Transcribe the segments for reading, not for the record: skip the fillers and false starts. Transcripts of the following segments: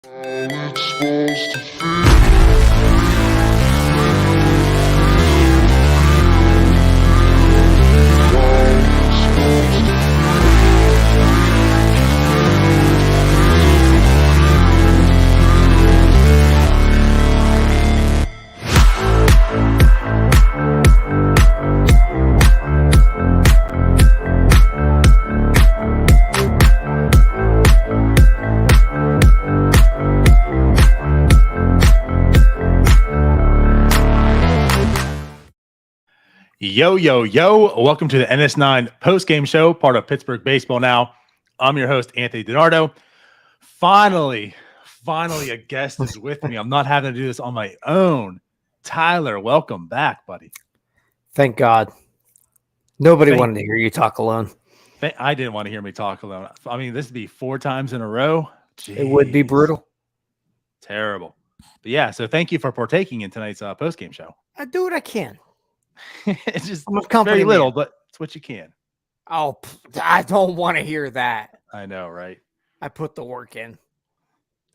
It's supposed to feel. Yo, yo, yo. Welcome to the NS9 Postgame Show, part of Pittsburgh Baseball Now. I'm your host, Anthony DiNardo. Finally, a guest is with me. I'm not having to do this on my own. Tyler, welcome back, buddy. Thank God. Nobody wanted to hear you talk alone. I didn't want to hear me talk alone. I mean, this would be 4 times in a row. Jeez. It would be brutal. Terrible. But yeah, so thank you for partaking in tonight's postgame show. I do what I can. It's just I'm a company very little, man. but it's what you can. Oh, I don't want to hear that. I know, right? I put the work in.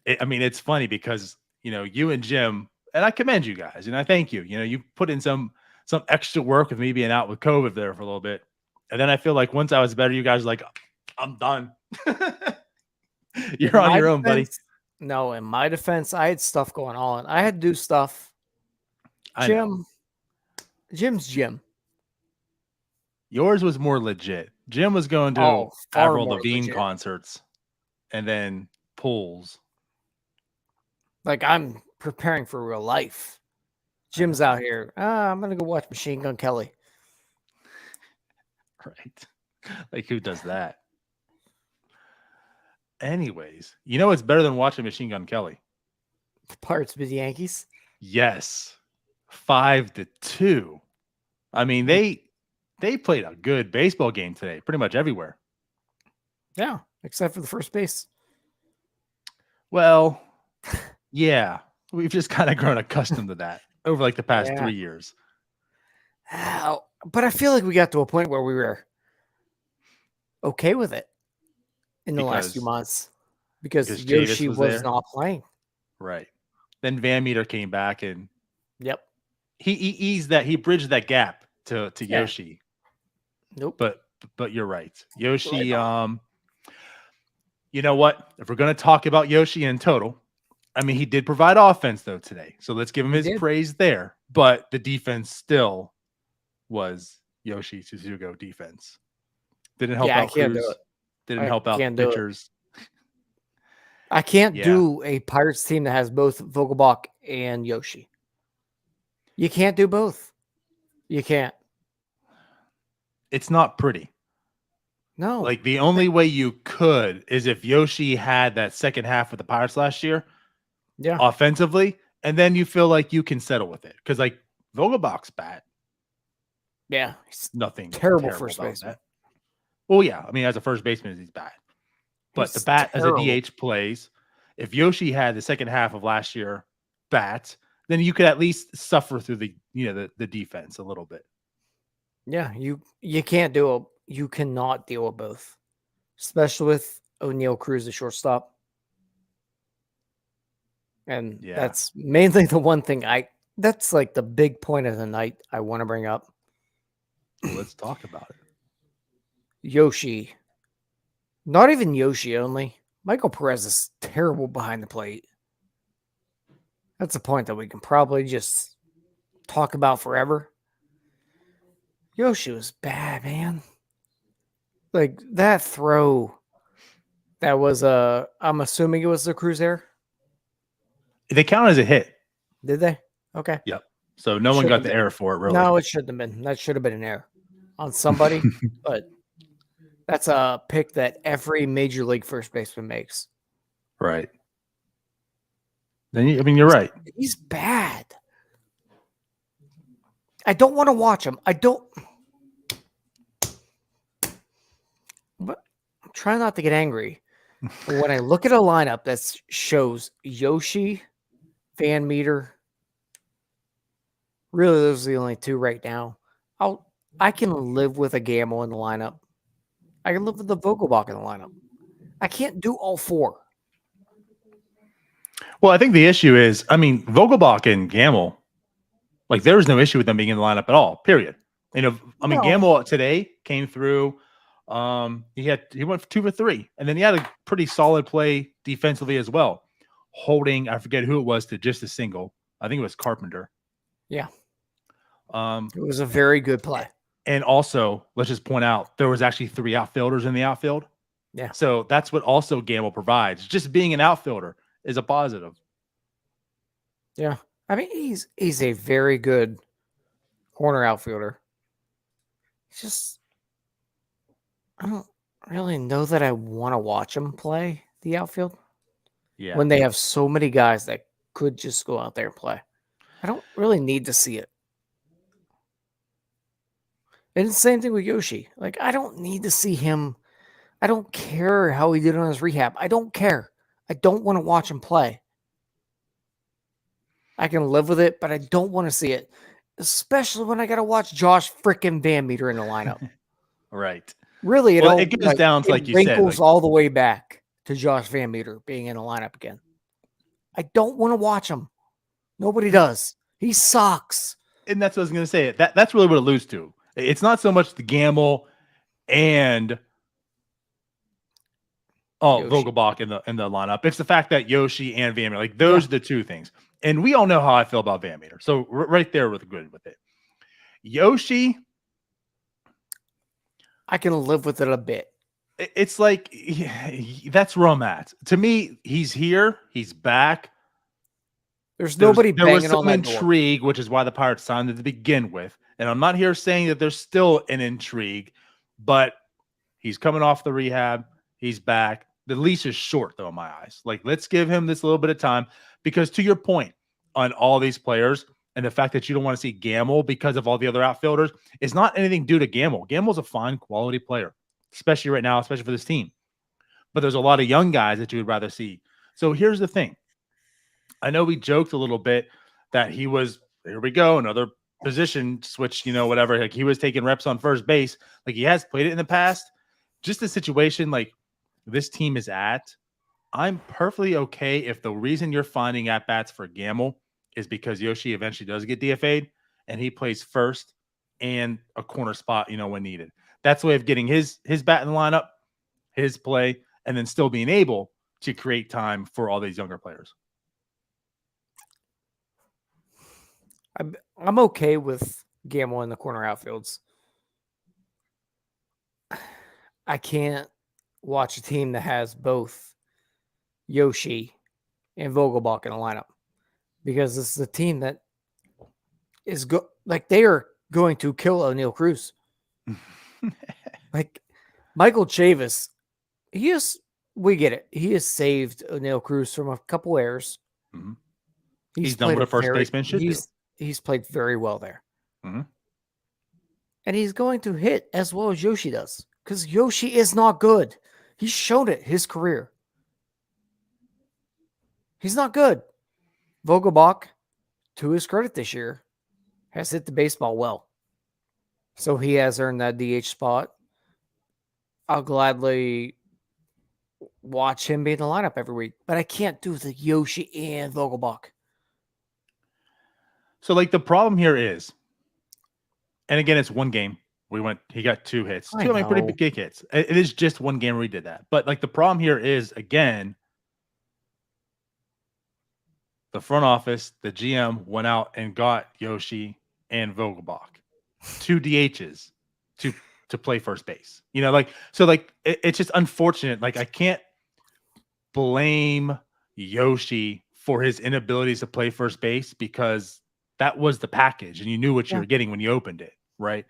It's funny because, you and Jim, and I commend you guys, and I thank you. You put in some extra work with me being out with COVID there for a little bit. And then I feel like once I was better, you guys were like, I'm done. You're on your own, buddy. No, in my defense, I had stuff going on. I had to do stuff. Jim's Jim. Yours was more legit. Jim was going to Avril Lavigne concerts and then pools. Like, I'm preparing for real life. Jim's out here. I'm going to go watch Machine Gun Kelly. Right. Like, who does that? Anyways, it's better than watching Machine Gun Kelly. The Pirates beat the Yankees? Yes. 5-2. I mean, they played a good baseball game today, pretty much everywhere. Yeah, except for the first base. Well, yeah, we've just kind of grown accustomed to that over like the past 3 years. But I feel like we got to a point where we were okay with it in the last few months because Yoshi was not playing. Right. Then Van Meter came back and he eased that. He bridged that gap to Yoshi. Nope. But you're right. Yoshi, you know what? If we're going to talk about Yoshi in total, I mean, he did provide offense, though, today. So let's give him his praise there. But the defense still was Yoshi Suzugo defense. Didn't help out Cruz. Didn't help out pitchers. I can't do a Pirates team that has both Vogelbach and Yoshi. You can't do both. You can't. It's not pretty. No. Like, the only way you could is if Yoshi had that second half with the Pirates last year. Yeah. Offensively. And then you feel like you can settle with it. Because, like, Vogelbach's bad. Yeah. Nothing terrible first baseman. Well, yeah. I mean, as a first baseman, he's bad. But the bat terrible. As a DH plays. If Yoshi had the second half of last year bat, then you could at least suffer through the defense a little bit. Yeah, you can't do it. You cannot deal with both, especially with O'Neal Cruz, the shortstop. And that's mainly the one thing that's like the big point of the night I want to bring up. Let's talk about it. Yoshi. Not even Yoshi only. Michael Perez is terrible behind the plate. That's a point that we can probably just talk about forever. Yoshi was bad, man. Like, that throw, that was I'm assuming it was the Cruz error. They count as a hit. Did they? Okay. Yep. So no one got the error for it, really. No, it shouldn't have been. That should have been an error on somebody. But that's a pick that every major league first baseman makes. Right. Then you're right. He's bad. I don't want to watch him. I don't. But I'm trying not to get angry. But when I look at a lineup that shows Yoshi, Van Meter, really those are the only two right now. I can live with a Gamble in the lineup. I can live with the Vogelbach in the lineup. I can't do all four. Well, I think the issue is, I mean, Vogelbach and Gamble, like there was no issue with them being in the lineup at all. Period. I mean, No. Gamble today came through. He went 2 for 3, and then he had a pretty solid play defensively as well, holding, I forget who it was, to just a single. I think it was Carpenter. Yeah. It was a very good play. And also, let's just point out, there was actually 3 outfielders in the outfield. Yeah. So that's what also Gamble provides. Just being an outfielder is a positive. Yeah. I mean, he's a very good corner outfielder. It's just, I don't really know that I want to watch him play the outfield. Yeah. When they have so many guys that could just go out there and play. I don't really need to see it. And it's the same thing with Yoshi. Like, I don't need to see him. I don't care how he did on his rehab. I don't care. I don't want to watch him play. I can live with it, but I don't want to see it. Especially when I got to watch Josh freaking Van Meter in the lineup. Right. Really, it goes down to, like you said, wrinkles all the way back to Josh Van Meter being in the lineup again. I don't want to watch him. Nobody does. He sucks. And that's what I was going to say. That's really what it alludes to. It's not so much the Gamble and Vogelbach in the lineup. It's the fact that Yoshi and Van Meter, like those are the two things. And we all know how I feel about Van Meter. So right there, we're good with it. Yoshi, I can live with it a bit. It's like that's where I'm at. To me, he's here. He's back. There's nobody there was banging some on that intrigue, door. which is why the Pirates signed him to begin with. And I'm not here saying that there's still an intrigue, but he's coming off the rehab. He's back. The leash is short, though, in my eyes. Like, let's give him this little bit of time because, to your point on all these players and the fact that you don't want to see Gamble because of all the other outfielders, it's not anything due to Gamble. Gamble's a fine quality player, especially right now, especially for this team. But there's a lot of young guys that you would rather see. So here's the thing. I know we joked a little bit that he was, here we go, another position switch, whatever. Like he was taking reps on first base. Like he has played it in the past. Just the situation like this team is at, I'm perfectly okay if the reason you're finding at-bats for Gamble is because Yoshi eventually does get DFA'd and he plays first and a corner spot, when needed. That's the way of getting his bat in the lineup, his play, and then still being able to create time for all these younger players. I'm okay with Gamble in the corner outfields. I can't watch a team that has both Yoshi and Vogelbach in a lineup because this is a team that is they are going to kill O'Neal Cruz. Like Michael Chavis, we get it. He has saved O'Neal Cruz from a couple errors. Mm-hmm. He's done what a first baseman should do. He's played very well there. Mm-hmm. And he's going to hit as well as Yoshi does because Yoshi is not good. He's shown it his career. He's not good. Vogelbach, to his credit this year, has hit the baseball well. So he has earned that DH spot. I'll gladly watch him be in the lineup every week, but I can't do the Yoshi and Vogelbach. So, like, the problem here is, and again, it's one game. He got 2 hits. Two pretty big hits. It is just one game where we did that. But, like, the problem here is, again, the front office, the GM went out and got Yoshi and Vogelbach, 2 DHs to play first base. It's just unfortunate. Like, I can't blame Yoshi for his inabilities to play first base because that was the package and you knew what you were getting when you opened it, right?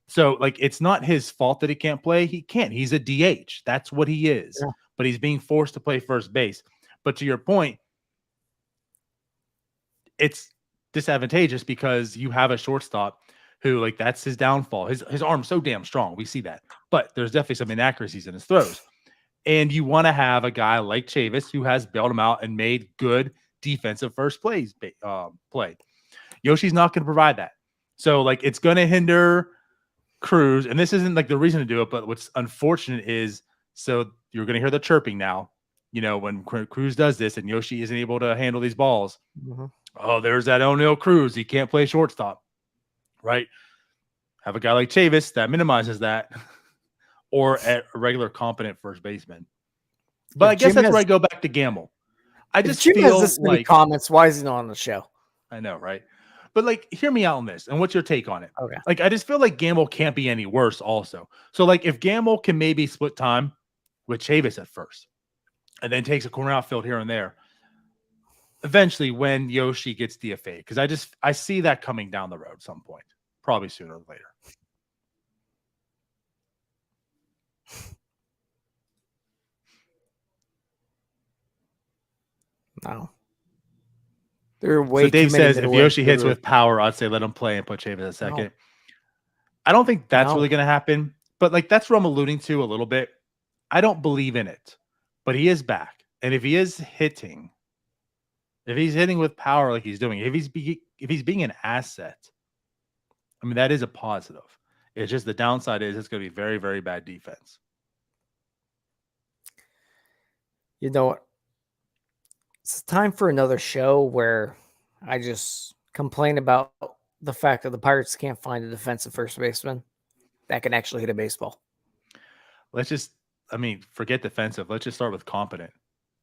So, like, it's not his fault that he can't play. He can't. He's a DH. That's what he is. Yeah. But he's being forced to play first base. But to your point, it's disadvantageous because you have a shortstop who, like, that's his downfall. His arm's so damn strong. We see that. But there's definitely some inaccuracies in his throws. And you want to have a guy like Chavis who has bailed him out and made good defensive first play. Yoshi's not going to provide that. So, like, it's going to hinder Cruz. And this isn't, like, the reason to do it, but what's unfortunate is, so you're going to hear the chirping now. when Cruz does this and Yoshi isn't able to handle these balls, Mm-hmm. oh, there's that O'Neill Cruz. He can't play shortstop, right? Have a guy like Chavis that minimizes that, or a regular competent first baseman. But I guess that's where I go back to Gamble. I just Jim has feel this many like comments. Why is he not on the show? I know, right? But like, hear me out on this. And what's your take on it? Okay. Like, I just feel like Gamble can't be any worse. Also, so like, if Gamble can maybe split time with Chavis at first, and then takes a corner outfield here and there, eventually when Yoshi gets DFA, because I see that coming down the road at some point, probably sooner or later. No. There are way So Dave too many says if Yoshi hits with power, I'd say let him play and put Chavis at second. No. I don't think that's really going to happen, but like that's what I'm alluding to a little bit. I don't believe in it, but he is back, and if he is hitting, if he's hitting with power like he's doing, if he's being an asset, I mean that is a positive. It's just the downside is it's going to be very, very bad defense. You know what? It's time for another show where I just complain about the fact that the Pirates can't find a defensive first baseman that can actually hit a baseball. Forget defensive. Let's just start with competent,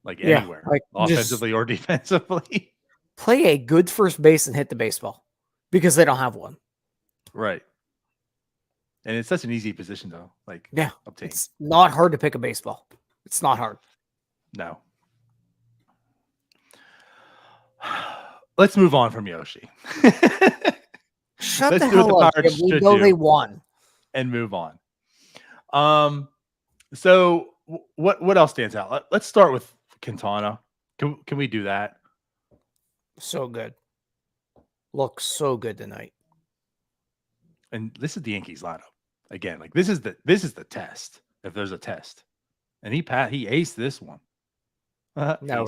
like anywhere, like offensively or defensively. Play a good first base and hit the baseball because they don't have one. Right. And it's such an easy position though. Like, obtain. It's not hard to pick a baseball. It's not hard. No. Let's move on from Yoshi. Shut the hell up. We know they won. And move on. So what else stands out? Let's start with Quintana. Can we do that? So good. Looks so good tonight. And this is the Yankees lineup. Again, like this is the test. If there's a test. And he aced this one. No,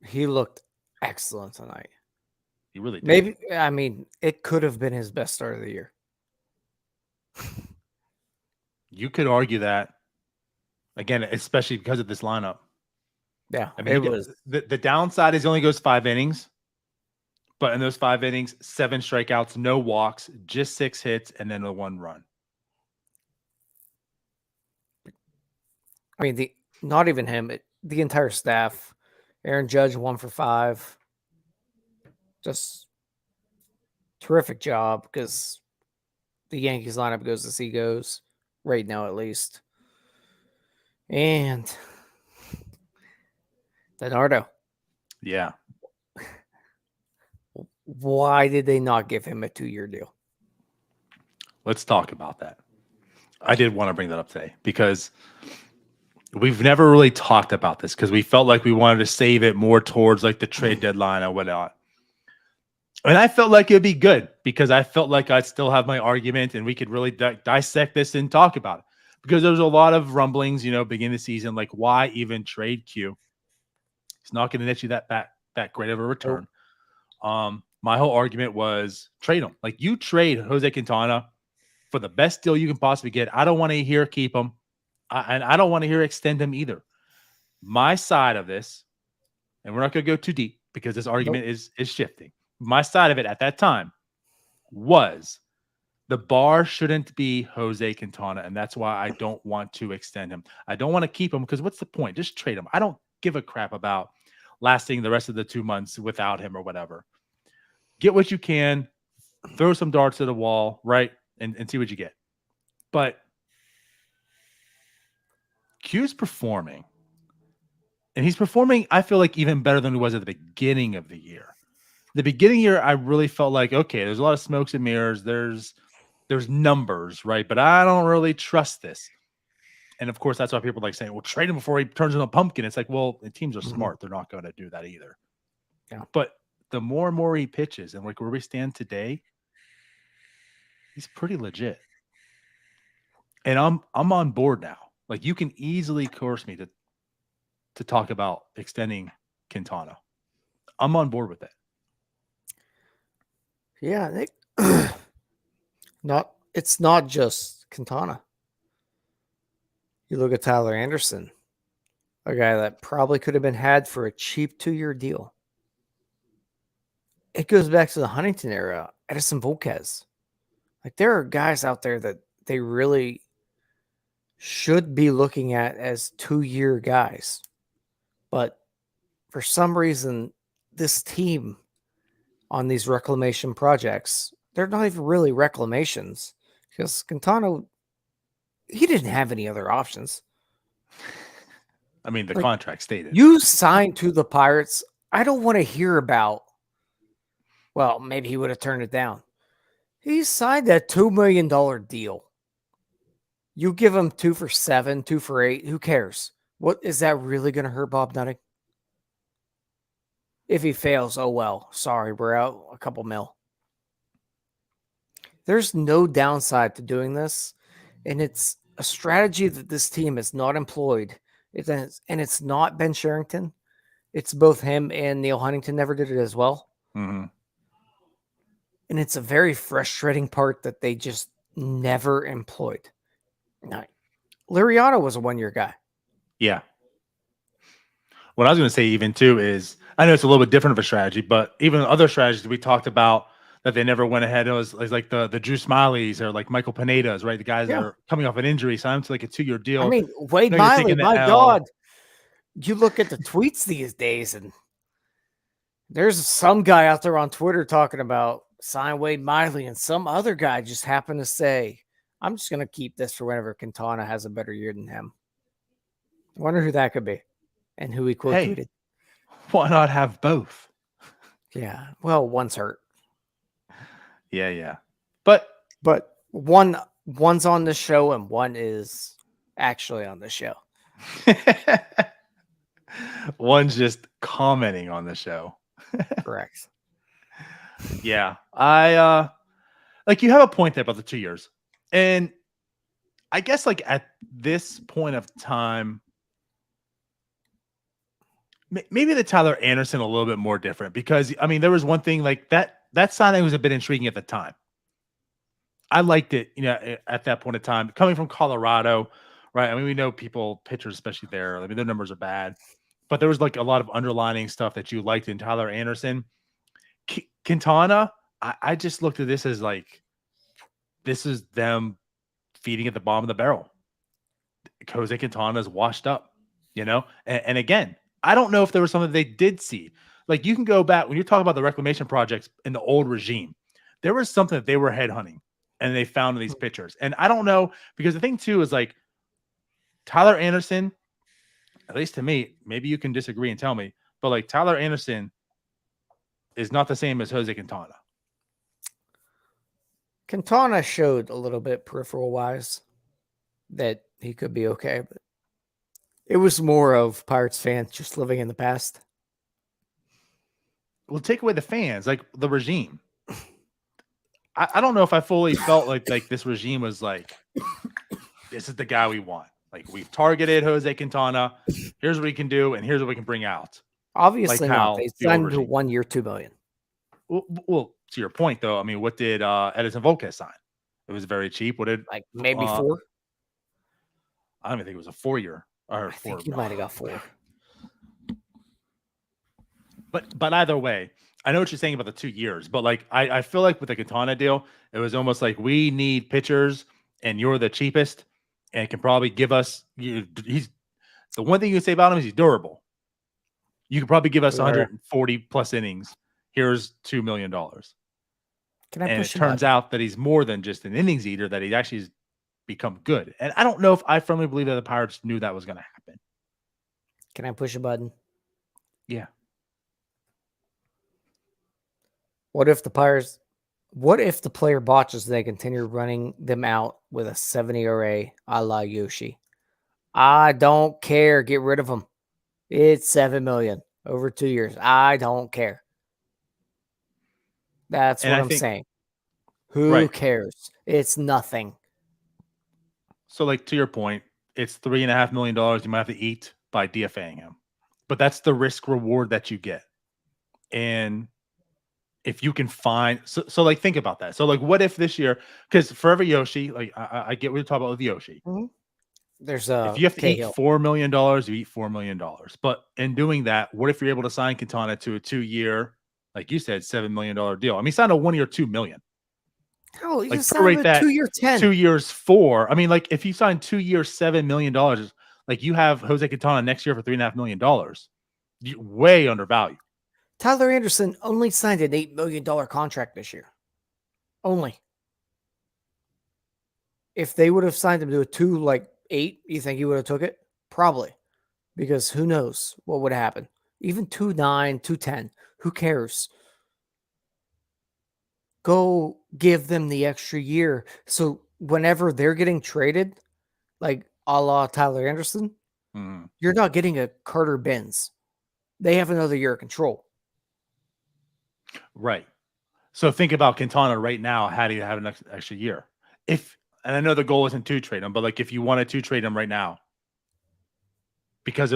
he looked excellent tonight. He really did. Maybe, it could have been his best start of the year. You could argue that, again, especially because of this lineup. Yeah, the downside is he only goes 5 innings, but in those 5 innings, 7 strikeouts, no walks, just 6 hits, and then a 1 run. Not even him, the entire staff. Aaron Judge 1 for 5. Just terrific job because the Yankees lineup goes as he goes right now, at least. And Leonardo. Yeah. Why did they not give him a 2-year deal? Let's talk about that. I did want to bring that up today because we've never really talked about this because we felt like we wanted to save it more towards like the trade deadline or whatnot. And I felt like it'd be good because I felt like I'd still have my argument and we could really dissect this and talk about it. Because there's a lot of rumblings, beginning of the season, like why even trade Q? It's not going to net you that great of a return. My whole argument was trade him. Like you trade Jose Quintana for the best deal you can possibly get. I don't want to hear keep him. And I don't want to hear extend him either. My side of this, and we're not going to go too deep because this argument is shifting. My side of it at that time was the bar shouldn't be Jose Quintana, and that's why I don't want to extend him. I don't want to keep him because what's the point? Just trade him. I don't give a crap about lasting the rest of the 2 months without him or whatever. Get what you can, throw some darts at the wall, right, and see what you get. But Q's performing, and he's performing, I feel like, even better than he was at the beginning of the year. The beginning of the year, I really felt like, okay, there's a lot of smokes and mirrors. There's numbers, right? But I don't really trust this. And of course, that's why people are like saying, well, trade him before he turns into a pumpkin. It's like, well, the teams are smart. They're not going to do that either. Yeah. But the more and more he pitches and like where we stand today, he's pretty legit. And I'm on board now. Like you can easily coerce me to talk about extending Quintana. I'm on board with that. Yeah, it's not just Quintana. You look at Tyler Anderson. a guy that probably could have been had for a cheap 2-year deal. It goes back to the Huntington era, Edison Volquez. Like, there are guys out there that they really should be looking at as 2-year guys. But for some reason, this team on these reclamation projects, they're not even really reclamations, because Quintana, he didn't have any other options. I mean, the Like, contract stated. You signed to the Pirates. I don't want to hear about, well, maybe he would have turned it down. He signed that $2 million deal. You give him 2 for 7, 2 for 8. Who cares? What is that really going to hurt Bob Nutting? If he fails, oh well. Sorry, we're out a couple mil. There's no downside to doing this, and it's a strategy that this team has not employed. And it's not Ben Sherrington. It's both him and Neil Huntington never did it as well. Mm-hmm. And it's a very frustrating part that they just never employed. Now, Liriano was a 1-year guy. Yeah. What I was going to say even too is, I know it's a little bit different of a strategy, but even other strategies we talked about that they never went ahead, it was like the Drew Smileys or like Michael Pineda's, right? The guys that are coming off an injury, signed to like a 2-year deal. I mean, Wade Miley, my God. You look at the tweets these days, and there's some guy out there on Twitter talking about sign Wade Miley, and some other guy just happened to say, I'm just going to keep this for whenever Quintana has a better year than him. I wonder who that could be and who he quote tweeted. Why not have both? Yeah. Well, one's hurt. Yeah. But one's on the show and one is actually on the show. One's just commenting on the show. Correct. Yeah. I like, you have a point there about the 2 years. And I guess like at this point of time, maybe the Tyler Anderson a little bit more different, because I mean, there was one thing like that signing was a bit intriguing at the time. I liked it, at that point in time, coming from Colorado, right? I mean, we know pitchers, especially there, I mean, their numbers are bad, but there was like a lot of underlining stuff that you liked in Tyler Anderson. Quintana, I just looked at this as like, this is them feeding at the bottom of the barrel. Jose Quintana is washed up, and again, I don't know if there was something they did see. Like, you can go back when you're talking about the reclamation projects in the old regime, there was something that they were headhunting and they found in these pitchers. And I don't know, because the thing too is like Tyler Anderson, at least to me, maybe you can disagree and tell me, but like Tyler Anderson is not the same as Jose Quintana. Quintana showed a little bit peripheral wise that he could be okay, but it was more of Pirates fans just living in the past. Well, take away the fans, like the regime. I don't know if I fully felt like this regime was like, this is the guy we want. Like, we've targeted Jose Quintana. Here's what he can do, and here's what we can bring out. Obviously like not. They signed to 1 year, $2 million. Well, to your point, though, I mean, what did Edison Volquez sign? It was very cheap. What did maybe 4? I don't even think it was a 4-year. Or I think he might have got 4. But either way, I know what you're saying about the 2 years, but like I feel like with the Quintana deal, it was almost like, we need pitchers and you're the cheapest and can probably give us, he's the one thing you can say about him is he's durable. You could probably give us 140 plus innings. Here's $2 million. And it turns out that he's more than just an innings eater, that he actually has become good. And I don't know if I firmly believe that the Pirates knew that was going to happen. Can I push a button? Yeah. What if the player botches, they continue running them out with a 70 ERA a la Yoshi? I don't care. Get rid of him. It's $7 million over 2 years. I don't care. That's what I'm saying. Who cares? It's nothing. So, like, to your point, it's $3.5 million you might have to eat by DFAing him. But that's the risk reward that you get. And if you can find, so like, think about that. So like, what if this year, because forever Yoshi, like I get what you're talking about with Yoshi. Mm-hmm. There's If you have to eat Cahill. $4 million, you eat $4 million. But in doing that, what if you're able to sign Quintana to a 2-year, like you said, $7 million deal? I mean, sign a 1 year, $2 million. Hell, you Like just signed prorate a that 2-year 10. 2 years 4. I mean, like if you sign 2 years, $7 million, like you have Jose Quintana next year for $3.5 million, way undervalued. Tyler Anderson only signed an $8 million contract this year. Only. If they would have signed him to a 2.8, you think he would have took it? Probably. Because who knows what would happen. Even 2.9, 2.10. Who cares? Go give them the extra year. So whenever they're getting traded, like a la Tyler Anderson, you're not getting a Carter Benz. They have another year of control. Right. So think about Quintana right now. How do you have an extra year? And I know the goal isn't to trade him, but like if you wanted to trade him right now, because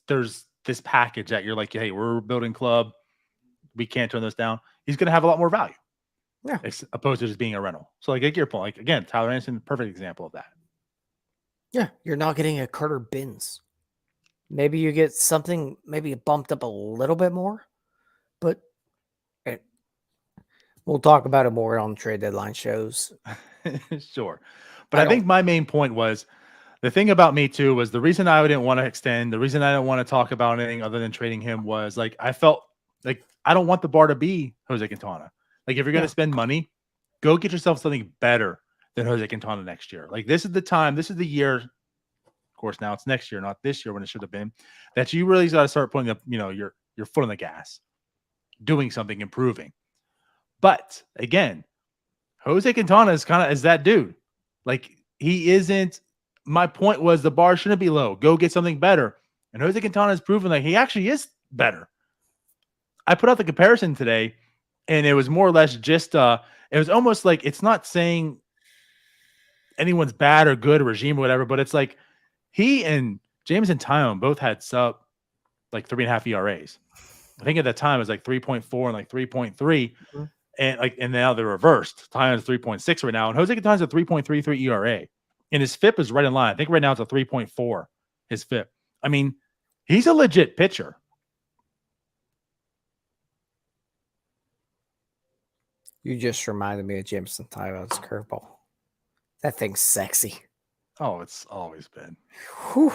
there's this package that you're like, hey, we're a building club, we can't turn this down. He's going to have a lot more value, as opposed to just being a rental. So like, I get your point. Like again, Tyler Anderson, perfect example of that. Yeah, you're not getting a Carter Benz. Maybe you get something, maybe bumped up a little bit more, but we'll talk about it more on trade deadline shows. Sure. But I think my main point was the thing about me too was the reason I didn't want to extend, the reason I didn't want to talk about anything other than trading him was like I felt like I don't want the bar to be Jose Quintana. Like if you're going to spend money, go get yourself something better than Jose Quintana next year. Like this is the time, this is the year. Of course, now it's next year, not this year when it should have been. That you really got to start putting up, your foot on the gas, doing something, improving. But again, Jose Quintana is that dude. Like he isn't. My point was the bar shouldn't be low. Go get something better. And Jose Quintana has proven that he actually is better. I put out the comparison today, and it was more or less just it was almost like it's not saying anyone's bad or good regime or whatever, but it's like he and Jameson Taillon both had sub like 3.5 ERAs. I think at that time it was like 3.4 and like 3.3. And now they're reversed. Taillon's 3.6 right now, and Jose Quintana's a 3.33 ERA. And his FIP is right in line. I think right now it's a 3.4, his FIP. I mean, he's a legit pitcher. You just reminded me of Jameson Taillon's curveball. That thing's sexy. Oh, it's always been. Whew.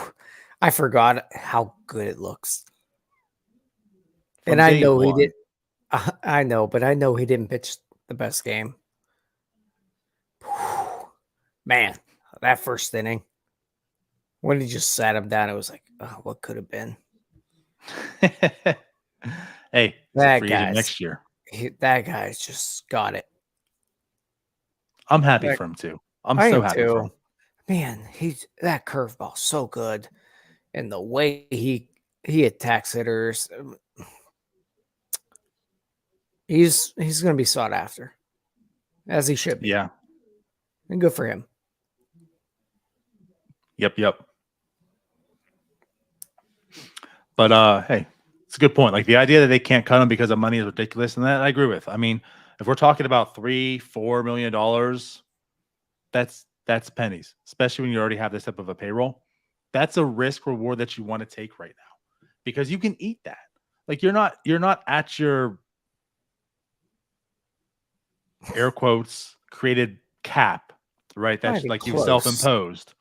I forgot how good it looks. And I know he did. I know, but I know he didn't pitch the best game. Whew. Man, that first inning, when he just sat him down, it was like, oh, what could have been? Hey, that guy next year. That guy's just got it. I'm happy for him too. I'm so happy for him. Man, that curveball so good, and the way he attacks hitters, he's going to be sought after, as he should be. Yeah, and good for him. Yep. But hey, it's a good point. Like the idea that they can't cut him because of money is ridiculous, and that I agree with. I mean, if we're talking about $3-4 million, that's pennies, especially when you already have this type of a payroll. That's a risk reward that you want to take right now because you can eat that. Like you're not at your air quotes created cap, right? That's like you self-imposed,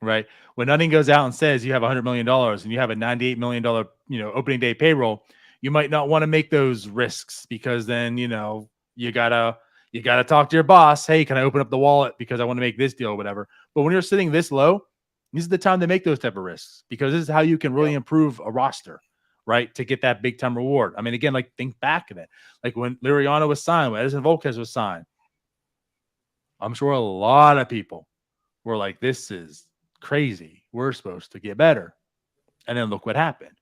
right? When nothing goes out and says you have $100 million and you have a $98 million, opening day payroll, you might not want to make those risks because then, you gotta talk to your boss. Hey, can I open up the wallet because I want to make this deal or whatever? But when you're sitting this low, this is the time to make those type of risks because this is how you can really improve a roster, right? To get that big time reward. I mean, again, like think back of it. Like when Liriano was signed, when Edison Volquez was signed, I'm sure a lot of people were like, this is crazy. We're supposed to get better. And then look what happened.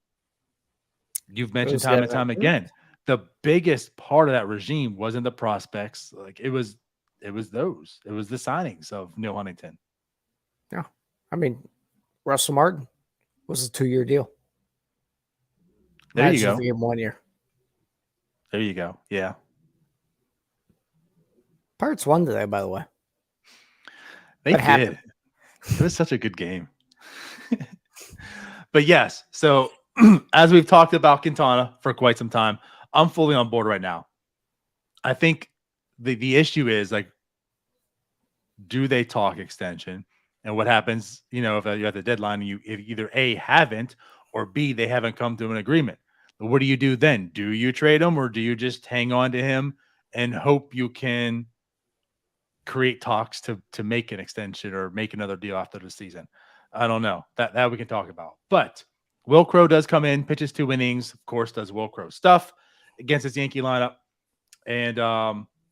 You've mentioned time and time again, the biggest part of that regime wasn't the prospects. Like it was the signings of Neil Huntington. Yeah. I mean, Russell Martin was a 2-year deal. There you go. 1 year. There you go. Yeah. Pirates won today, by the way. They did. It was such a good game. But yes, so as we've talked about Quintana for quite some time, I'm fully on board right now. I think the issue is like, do they talk extension? And what happens, if you're at the deadline and if either A, haven't, or B, they haven't come to an agreement. What do you do then? Do you trade him, or do you just hang on to him and hope you can create talks to make an extension or make another deal after the season? I don't know. That we can talk about. But Will Crow does come in, pitches 2 innings, of course, does Will Crow stuff against his Yankee lineup. And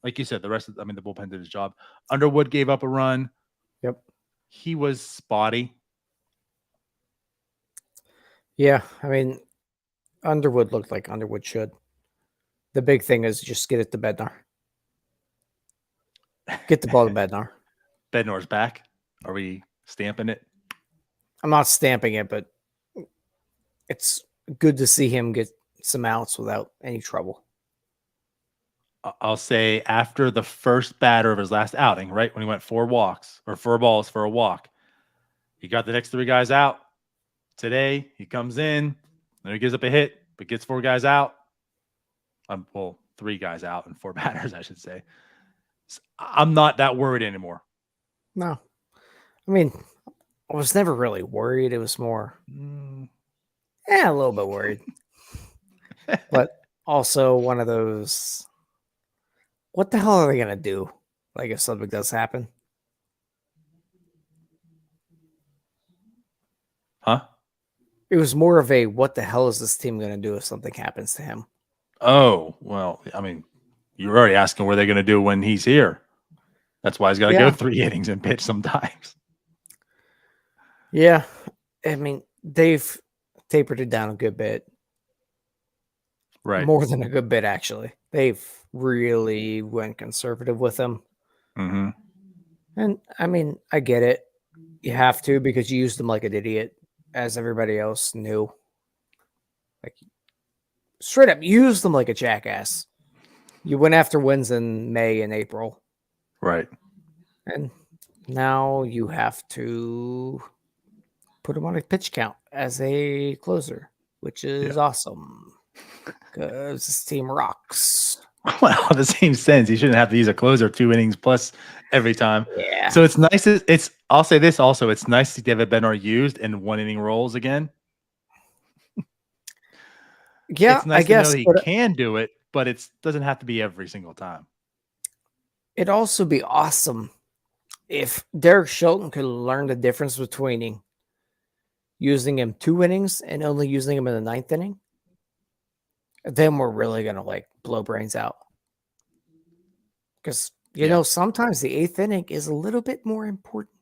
like you said, the bullpen did his job. Underwood gave up a run. Yep. He was spotty. Yeah, I mean, Underwood looked like Underwood should. The big thing is just get it to Bednar. Get the ball to Bednar. Bednar's back. Are we stamping it? I'm not stamping it, but it's good to see him get some outs without any trouble. I'll say after the first batter of his last outing, right, when he went 4 walks or 4 balls for a walk, he got the next 3 guys out. Today, he comes in, and he gives up a hit, but gets 4 guys out. 3 guys out and 4 batters, I should say. So I'm not that worried anymore. No. I mean, I was never really worried. It was more, a little bit worried. But also one of those, what the hell are they going to do? Like if something does happen? Huh? It was more of a, what the hell is this team going to do if something happens to him? Oh, well, I mean, you're already asking what they're going to do when he's here. That's why he's got to go 3 innings and pitch sometimes. Yeah. I mean, they've tapered it down a good bit. Right. More than a good bit, actually. They've really went conservative with him. Mm-hmm. And, I mean, I get it. You have to because you used them like an idiot, as everybody else knew. Like, straight up, you used them like a jackass. You went after wins in May and April. Right. And now you have to put him on a pitch count as a closer, which is awesome because this team rocks. Well, in the same sense, he shouldn't have to use a closer 2 innings plus every time. Yeah. So it's nice. I'll say this also. It's nice to see David Bednar used in 1 inning roles again. Yeah, it's nice I guess to know he can do it, but it doesn't have to be every single time. It'd also be awesome if Derek Shelton could learn the difference between using him 2 innings and only using him in the 9th inning. Then we're really going to blow brains out. Because, you know, sometimes the 8th inning is a little bit more important.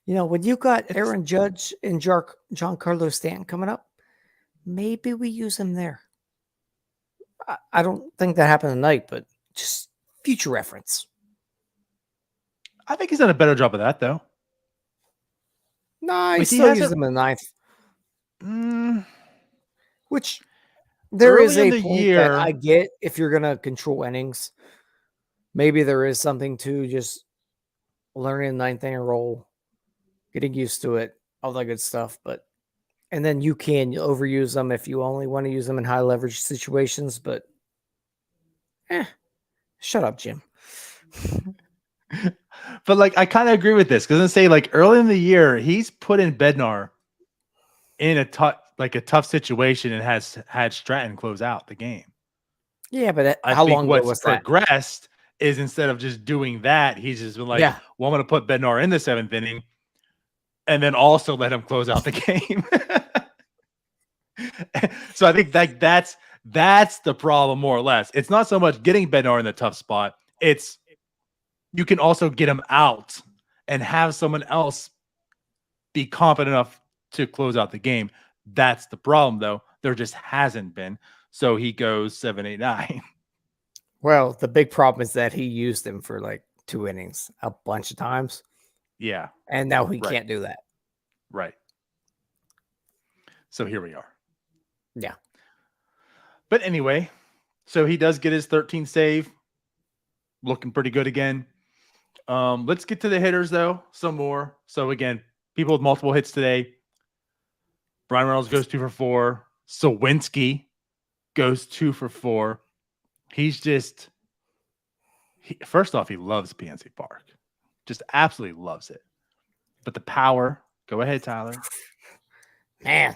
You know, when you got Aaron Judge and Giancarlo Stanton coming up, maybe we use him there. I don't think that happened tonight, but just future reference. I think he's done a better job of that, though. No, I still use them in the 9th. Which there is a point that I get if you're going to control innings. Maybe there is something to just learning the 9th inning role, getting used to it, all that good stuff. And then you can overuse them if you only want to use them in high leverage situations. But shut up, Jim. But I kind of agree with this because say early in the year he's put in Bednar in a tough situation and has had Stratton close out the game. Yeah, but how long ago was that? Progressed is instead of just doing that, he's just been well, I'm going to put Bednar in the 7th inning and then also let him close out the game. So I think that's the problem more or less. It's not so much getting Bednar in the tough spot. It's you can also get him out and have someone else be competent enough to close out the game. That's the problem, though. There just hasn't been. So he goes 7, 8, 9. Well, the big problem is that he used him for 2 innings a bunch of times. Yeah. And now he can't do that. Right. So here we are. Yeah. But anyway, so he does get his 13th save. Looking pretty good again. Let's get to the hitters, though. Some more. So again, people with multiple hits today. Brian Reynolds goes 2 for 4. Sawinski goes 2 for 4. He's just first off, he loves PNC Park. Just absolutely loves it. But the power, go ahead, Tyler. Man.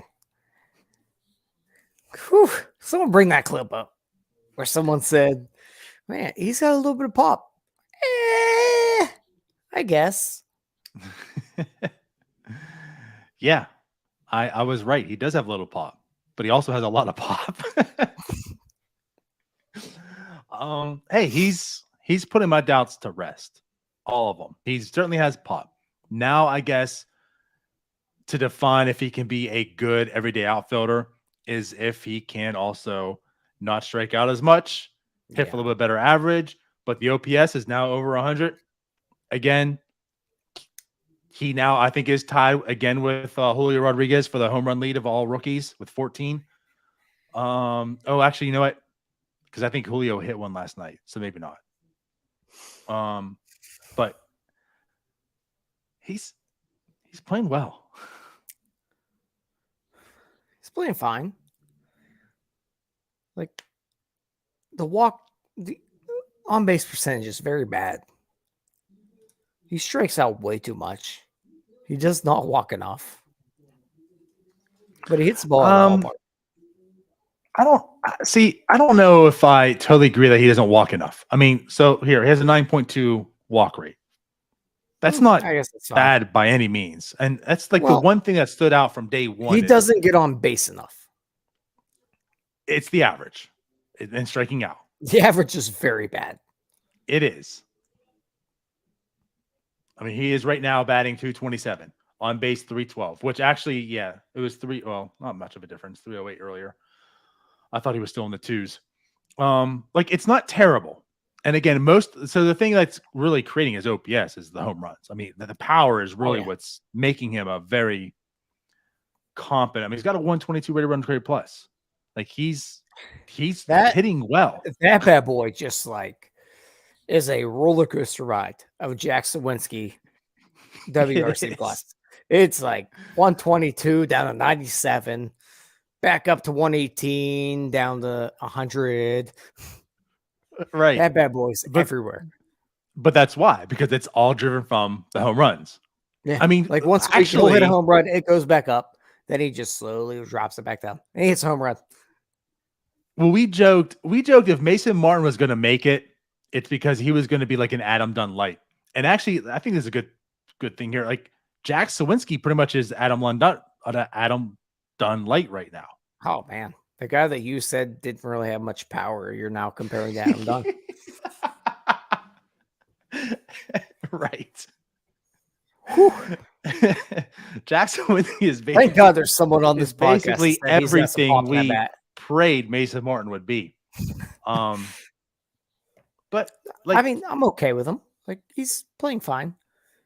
Whew. Someone bring that clip up where someone said, man, he's got a little bit of pop. I guess. Yeah, I was right. He does have a little pop, but he also has a lot of pop. Hey, he's putting my doubts to rest. All of them. He certainly has pop. Now, I guess, to define if he can be a good everyday outfielder is if he can also not strike out as much, hit for a little bit better average, but the OPS is now over 100. Again, he now, I think, is tied again with Julio Rodriguez for the home run lead of all rookies with 14. Actually, you know what? Because I think Julio hit one last night, so maybe not. But he's playing well. He's playing fine. Like the on base percentage is very bad. He strikes out way too much. He does not walk enough. But he hits the ball out of the ballpark. I don't know if I totally agree that he doesn't walk enough. I mean, so here, he has a 9.2 walk rate. That's not bad by any means. And that's like the one thing that stood out from day one. He doesn't get on base enough. It's the average and striking out. The average is very bad. It is. I mean, he is right now batting 227, on base 312, which actually, yeah, it was not much of a difference, 308 earlier. I thought he was still in the twos. It's not terrible. And again, so the thing that's really creating his OPS is the home runs. I mean, the power is really what's making him a very competent. I mean, he's got a 122 rated run created plus. Like he's hitting well. That bad boy just is a roller coaster ride of Jack Sawinski WRC plus. It's like 122 down to 97, back up to 118, down to 100. Right. That bad boy's everywhere. But that's why, because it's all driven from the home runs. Yeah. I mean, like once he hit a home run, it goes back up. Then he just slowly drops it back down. And he hits a home run. Well, we joked if Mason Martin was going to make it, it's because he was going to be like an Adam Dunn light. And actually, I think there's a good thing here. Like Jack Sawinski pretty much is Adam Dunn light right now. Oh man, the guy that you said didn't really have much power, you're now comparing to Adam Dunn. Right. Jack Sawinski is basically, thank God there's someone on this podcast. Basically everything we prayed Mason Martin would be. But I mean, I'm okay with him. Like he's playing fine.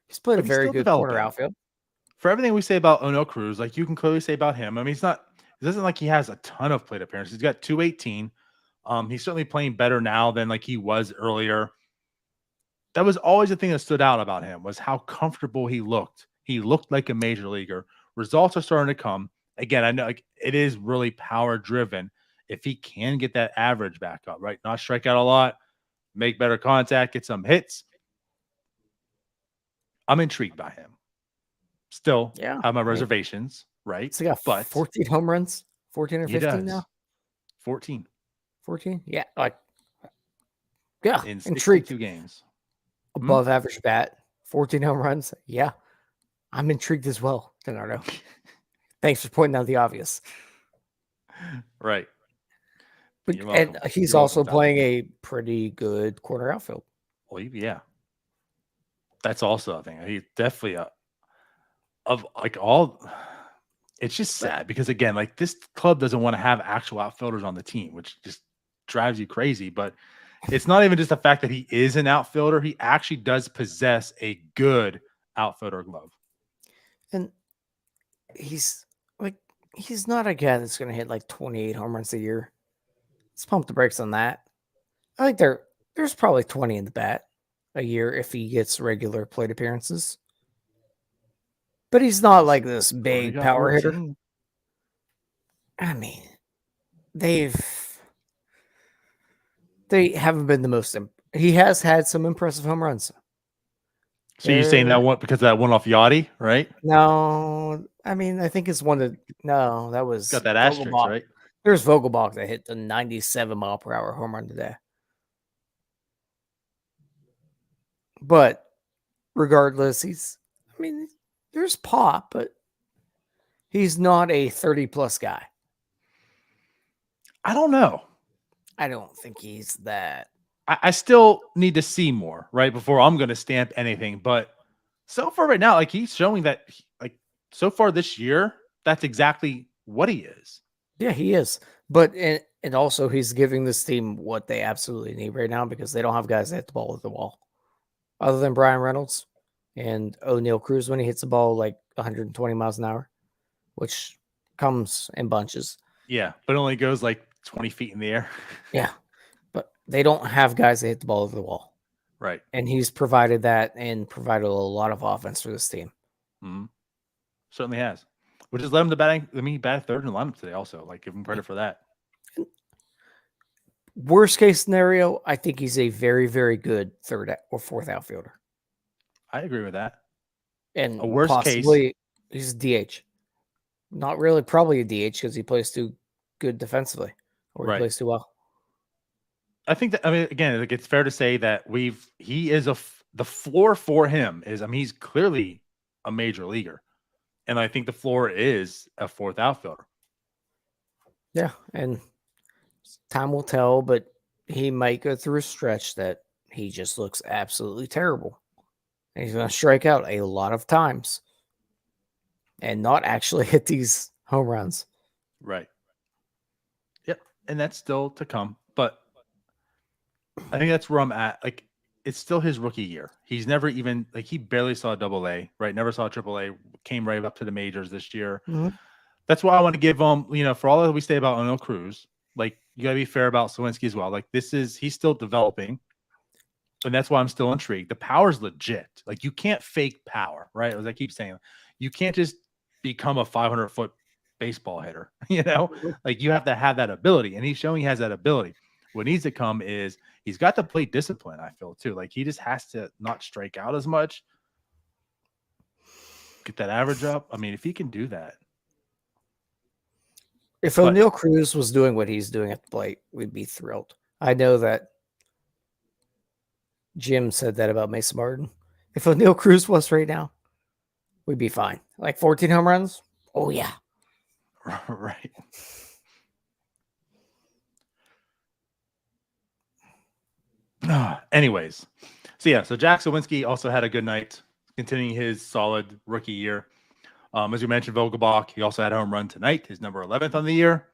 He's played a very good corner outfield. For everything we say about Ono Cruz, like you can clearly say about him. I mean, it doesn't like he has a ton of plate appearances. He's got 218. He's certainly playing better now than like he was earlier. That was always the thing that stood out about him was how comfortable he looked. He looked like a major leaguer. Results are starting to come. Again, I know it is really power driven. If he can get that average back up, right? Not strike out a lot, make better contact, get some hits. I'm intrigued by him. Still have my reservations, right? So he got 14 home runs, 14 or 15 now? 14. 14? Yeah. In intrigued. 2 games. Above average bat, 14 home runs. Yeah. I'm intrigued as well, Leonardo. Thanks for pointing out the obvious. Right. And he's also playing a pretty good corner outfield. Well, yeah. That's also a thing. He's definitely it's just sad because again, like this club doesn't want to have actual outfielders on the team, which just drives you crazy. But it's not even just the fact that he is an outfielder. He actually does possess a good outfielder glove. And he's not a guy that's going to hit like 28 home runs a year. Let's pump the brakes on that. I think there's probably 20 in the bat a year if he gets regular plate appearances. But he's not like this big power hitter. I mean, they haven't been the most. He has had some impressive home runs. So you're saying that one because of that one off Yachty, right? No, I mean, I think it's one of no, that was Got that asterisk, Vogelbach. right? There's Vogelbach that hit the 97-mile-per-hour home run today. But regardless, I mean, there's pop, but he's not a 30-plus guy. I don't know. I don't think he's that. I still need to see more, right, before I'm going to stamp anything. But so far right now, like he's showing that, like so far this year, that's exactly what he is. Yeah, he is. But and also he's giving this team what they absolutely need right now because they don't have guys that hit the ball at the wall. Other than Brian Reynolds and O'Neal Cruz when he hits the ball like 120 miles an hour, which comes in bunches. Yeah, but only goes like 20 feet in the air. Yeah. But they don't have guys that hit the ball over the wall. Right. And he's provided that and provided a lot of offense for this team. Mm-hmm. Certainly has. Which has led him to batting. I mean, he batted third in the lineup today also. Like, give him credit for that. Worst case scenario, I think he's a very, very good third or fourth outfielder. I agree with that. And a worst possibly case, he's a DH. Not really, probably a DH because he plays too good defensively or he plays too well. I think that, I mean, again, like it's fair to say that he is the floor for him is, I mean, he's clearly a major leaguer. And I think the floor is a fourth outfielder. Yeah. And time will tell, but he might go through a stretch that he just looks absolutely terrible. And he's going to strike out a lot of times and not actually hit these home runs. Right. Yep. And that's still to come. But I think that's where I'm at. Like, it's still his rookie year. He's never even, like, he barely saw AA, right? Never saw AAA, came right up to the majors this year. Mm-hmm. That's why I want to give him, for all that we say about O'Neal Cruz, like, you got to be fair about Sawinski as well. Like, he's still developing. And that's why I'm still intrigued. The power's legit. Like, you can't fake power, right? As I keep saying, you can't just become a 500-foot baseball hitter, Like, you have to have that ability. And he's showing he has that ability. What needs to come is he's got to play discipline, I feel, too. Like, he just has to not strike out as much. Get that average up. I mean, if he can do that. If O'Neal Cruz was doing what he's doing at the plate, we'd be thrilled. I know that Jim said that about Mason Martin. If O'Neal Cruz was right now, we'd be fine. Like 14 home runs? Oh, yeah. Right. Anyways. So Jack Sawinski also had a good night, continuing his solid rookie year. As you mentioned, Vogelbach, he also had a home run tonight, his number 11th on the year.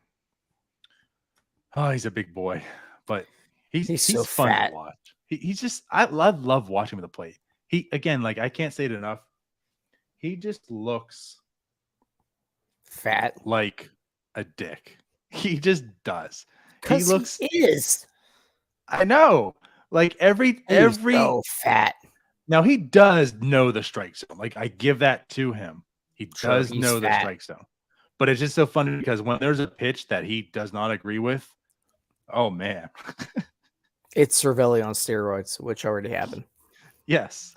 Oh, he's a big boy, but he's so fun fat to watch. He's just, I love watching him at the plate. He, again, like I can't say it enough. He just looks fat like a dick. He just does. He looks is. I know. Like every so fat. Now he does know the strike zone. Like I give that to him. He does know the strike zone. But it's just so funny because when there's a pitch that he does not agree with, oh man. It's Cervelli on steroids, which already happened. Yes.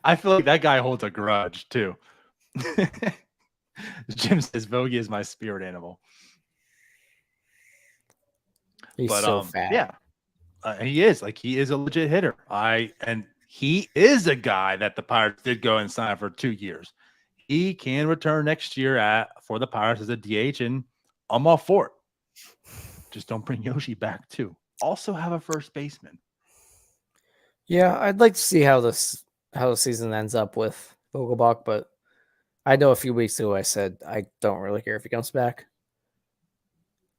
I feel like that guy holds a grudge too. Jim says Vogie is my spirit animal. He's so fat. Yeah. He is. Like, he is a legit hitter. And he is a guy that the Pirates did go and sign for 2 years. He can return next year for the Pirates as a DH, and I'm all for it. Just don't bring Yoshi back, too. Also have a first baseman. Yeah, I'd like to see how the season ends up with Vogelbach, but I know a few weeks ago I said I don't really care if he comes back.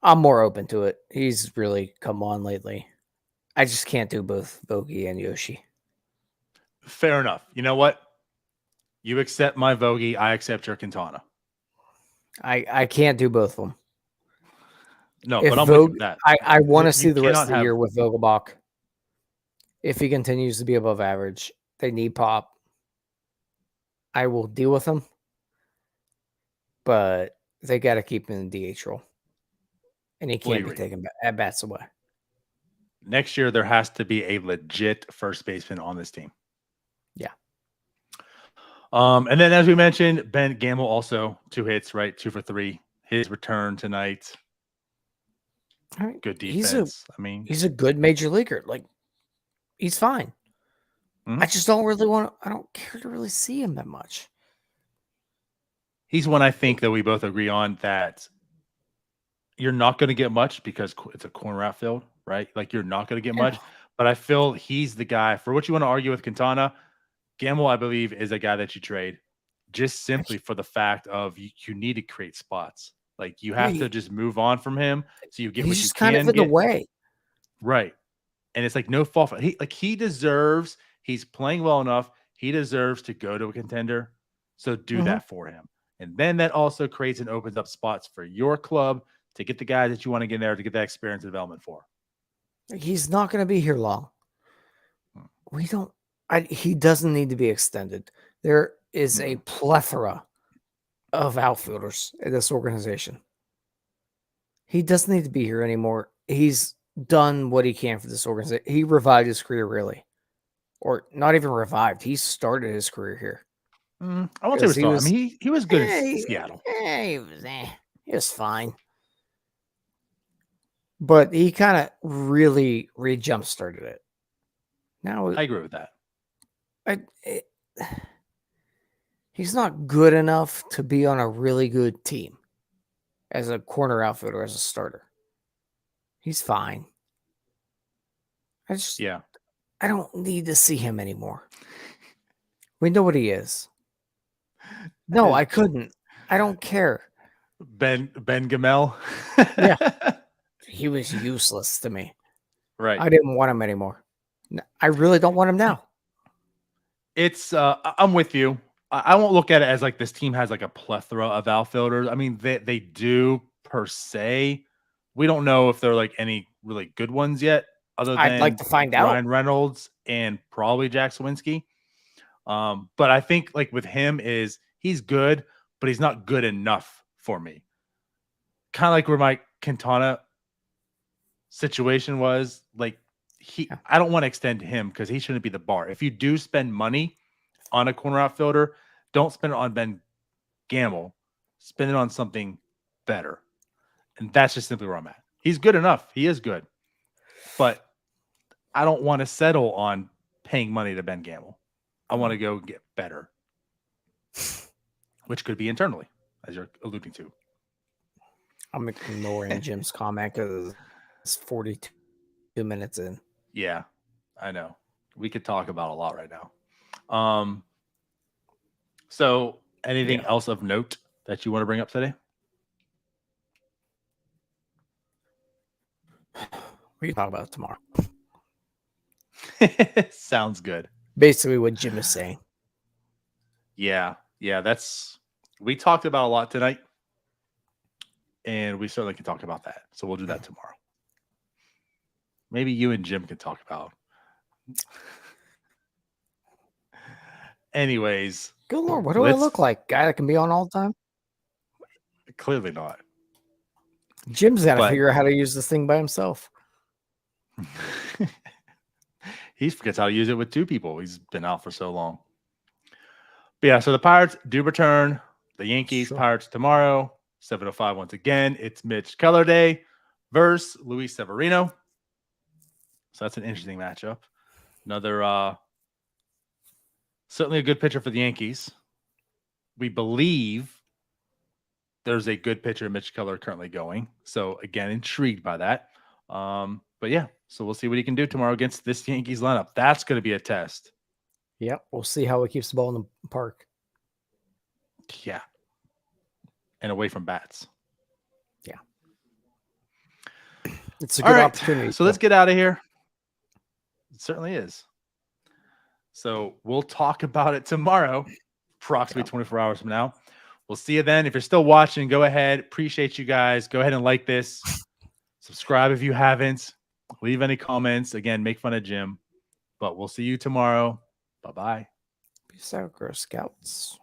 I'm more open to it. He's really come on lately. I just can't do both Vogie and Yoshi. Fair enough. You know what? You accept my Vogie, I accept your Quintana. I can't do both of them. No, but I'm with that. I want to see the rest of the year with Vogelbach. If he continues to be above average, they need pop. I will deal with him. but they got to keep him in the DH role. And he Fully can't be agree. taking at bats away. Next year, there has to be a legit first baseman on this team. Yeah. And then, as we mentioned, Ben Gamble also 2 hits, right? 2 for 3. His return tonight. All right. Good defense. He's a good major leaguer. Like, he's fine. Mhm. I just don't really I don't care to really see him that much. He's one I think that we both agree on that you're not going to get much because it's a corner outfield, right? Like, you're not going to get much. But I feel he's the guy for what you want to argue with Quintana. Gamble, I believe, is a guy that you trade just simply for the fact of you need to create spots. Like, you have to just move on from him so you get what He's you just can kind of in get. the way. Right. And it's like no fault. He deserves, he's playing well enough. He deserves to go to a contender. So do that for him. And then that also creates and opens up spots for your club to get the guys that you want to get in there to get that experience and development for. He's not going to be here long. He doesn't need to be extended. There is a plethora of outfielders in this organization. He doesn't need to be here anymore. He's done what he can for this organization. He revived his career, really. Or not even revived. He started his career here. I won't say he was. I mean, he was good in Seattle. He was fine. But he kind of really jump started it. Now I agree with that. He's not good enough to be on a really good team as a corner outfielder, as a starter. He's fine. I don't need to see him anymore. We know what he is. No, I couldn't. I don't care. Ben Gamel. Yeah. He was useless to me. Right. I didn't want him anymore. I really don't want him now. It's I'm with you. I won't look at it as like this team has like a plethora of outfielders. I mean, they do per se. We don't know if they're like any really good ones yet, other than I'd like to find out. Ryan Reynolds and probably Jack Sawinski. But I think like with him is he's good, but he's not good enough for me. Kind of like where my Quintana situation was. Like I don't want to extend him because he shouldn't be the bar. If you do spend money on a corner outfielder, don't spend it on Ben Gamble. Spend it on something better. And that's just simply where I'm at. He's good enough. He is good. But I don't want to settle on paying money to Ben Gamble. I want to go get better, which could be internally, as you're alluding to. I'm ignoring Jim's comment because it's 42 minutes in. Yeah, I know. We could talk about a lot right now. So anything else of note that you want to bring up today? We can talk about it tomorrow. Sounds good. Basically what Jim is saying. Yeah, we talked about a lot tonight, and we certainly can talk about that. So we'll do that tomorrow. Maybe you and Jim can talk about. Anyways. Good Lord, what do I look like? Guy that can be on all the time? Clearly not. Jim's got to figure out how to use this thing by himself. He forgets how to use it with two people. He's been out for so long. But yeah, so the Pirates do return. The Yankees, Pirates tomorrow, 7:05 once again. It's Mitch Keller Day versus Luis Severino. So that's an interesting matchup. Another certainly a good pitcher for the Yankees. We believe there's a good pitcher, Mitch Keller, currently going. So again, intrigued by that. But yeah, so we'll see what he can do tomorrow against this Yankees lineup. That's going to be a test. Yep, we'll see how he keeps the ball in the park. Yeah. And away from bats. Yeah. It's a good opportunity. So let's get out of here. It certainly is. So we'll talk about it tomorrow, approximately 24 hours from now. We'll see you then. If you're still watching, go ahead. Appreciate you guys. Go ahead and like this. Subscribe if you haven't. Leave any comments. Again, make fun of Jim. But we'll see you tomorrow. Bye-bye. Peace out, Girl Scouts.